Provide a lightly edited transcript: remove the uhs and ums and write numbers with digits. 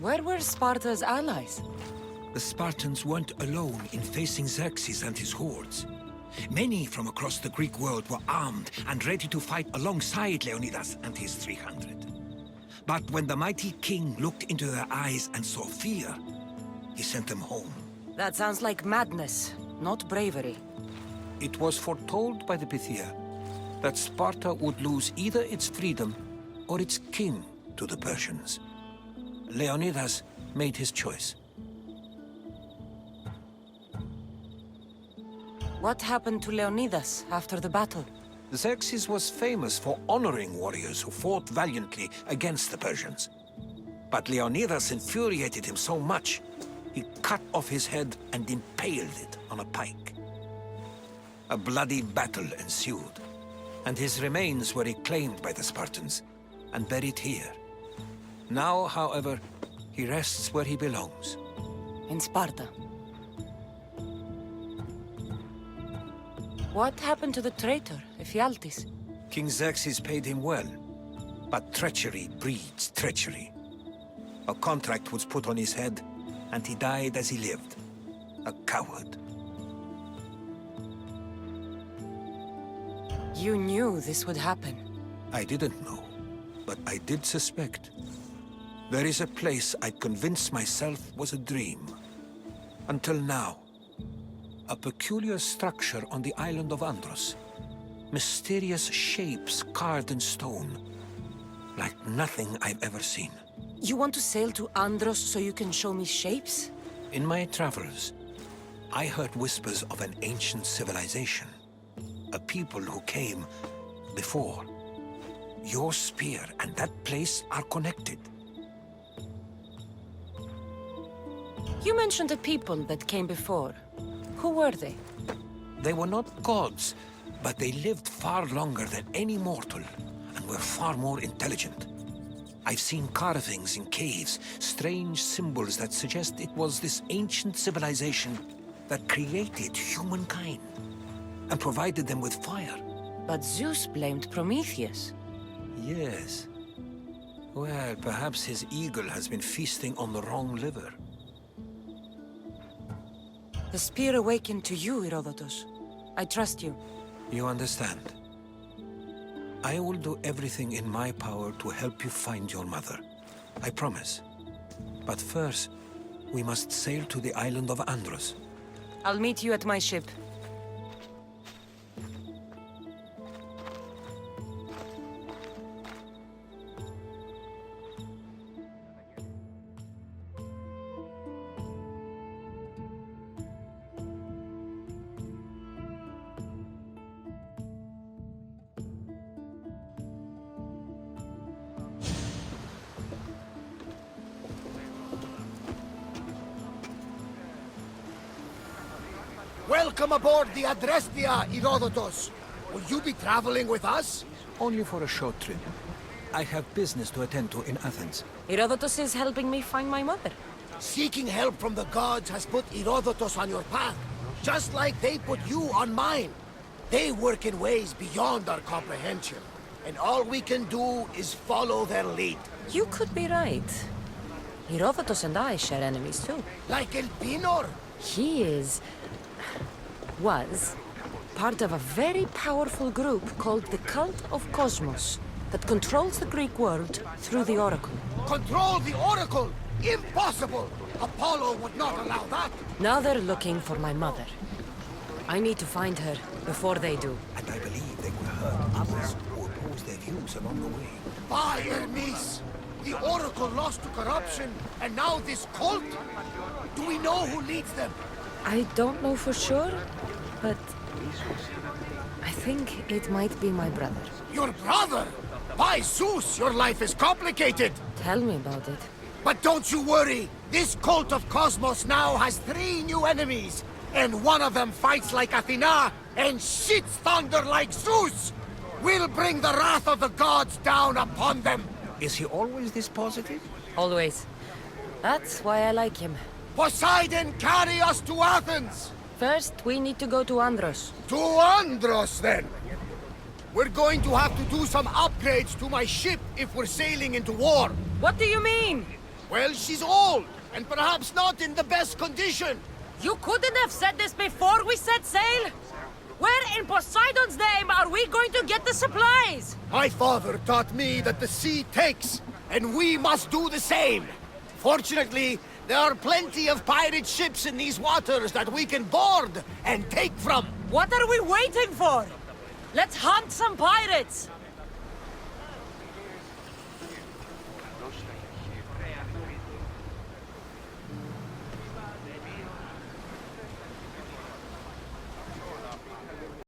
Where were Sparta's allies? The Spartans weren't alone in facing Xerxes and his hordes. Many from across the Greek world were armed and ready to fight alongside Leonidas and his 300. But when the mighty king looked into their eyes and saw fear, he sent them home. That sounds like madness, not bravery. It was foretold by the Pythia that Sparta would lose either its freedom or its king to the Persians. Leonidas made his choice. What happened to Leonidas after the battle? Xerxes was famous for honoring warriors who fought valiantly against the Persians. But Leonidas infuriated him so much, he cut off his head and impaled it on a pike. A bloody battle ensued, and his remains were reclaimed by the Spartans and buried here. Now, however, he rests where he belongs. In Sparta. What happened to the traitor, Ephialtes? King Xerxes paid him well, but treachery breeds treachery. A contract was put on his head, and he died as he lived. A coward. You knew this would happen. I didn't know, but I did suspect. There is a place I'd convinced myself was a dream. Until now. A peculiar structure on the island of Andros. Mysterious shapes carved in stone. Like nothing I've ever seen. You want to sail to Andros so you can show me shapes? In my travels, I heard whispers of an ancient civilization. A people who came before. Your spear and that place are connected. You mentioned a people that came before. Who were they? They were not gods, but they lived far longer than any mortal, and were far more intelligent. I've seen carvings in caves, strange symbols that suggest it was this ancient civilization that created humankind, and provided them with fire. But Zeus blamed Prometheus. Yes. Well, perhaps his eagle has been feasting on the wrong liver. The spear awakened to you, Herodotus. I trust you. You understand. I will do everything in my power to help you find your mother. I promise. But first, we must sail to the island of Andros. I'll meet you at my ship. Welcome aboard the Adrestia, Herodotus. Will you be traveling with us? Only for a short trip. I have business to attend to in Athens. Herodotus is helping me find my mother. Seeking help from the gods has put Herodotus on your path, just like they put you on mine. They work in ways beyond our comprehension, and all we can do is follow their lead. You could be right. Herodotus and I share enemies too. Like Elpinor. He was part of a very powerful group called the Cult of Cosmos that controls the Greek world through the Oracle. Control the Oracle? Impossible! Apollo would not allow that. Now they're looking for my mother. I need to find her before they do. And I believe they will hurt others who oppose their views along the way. By Hermes! The Oracle lost to corruption, and now this cult? Do we know who leads them? I don't know for sure, but I think it might be my brother. Your brother? By Zeus, your life is complicated! Tell me about it. But don't you worry! This cult of Cosmos now has 3 new enemies! And one of them fights like Athena and shits thunder like Zeus! We'll bring the wrath of the gods down upon them! Is he always this positive? Always. That's why I like him. Poseidon, carry us to Athens! First, we need to go to Andros. To Andros, then! We're going to have to do some upgrades to my ship if we're sailing into war. What do you mean? Well, she's old, and perhaps not in the best condition. You couldn't have said this before we set sail? Where in Poseidon's name are we going to get the supplies? My father taught me that the sea takes, and we must do the same. Fortunately, there are plenty of pirate ships in these waters that we can board and take from. What are we waiting for? Let's hunt some pirates!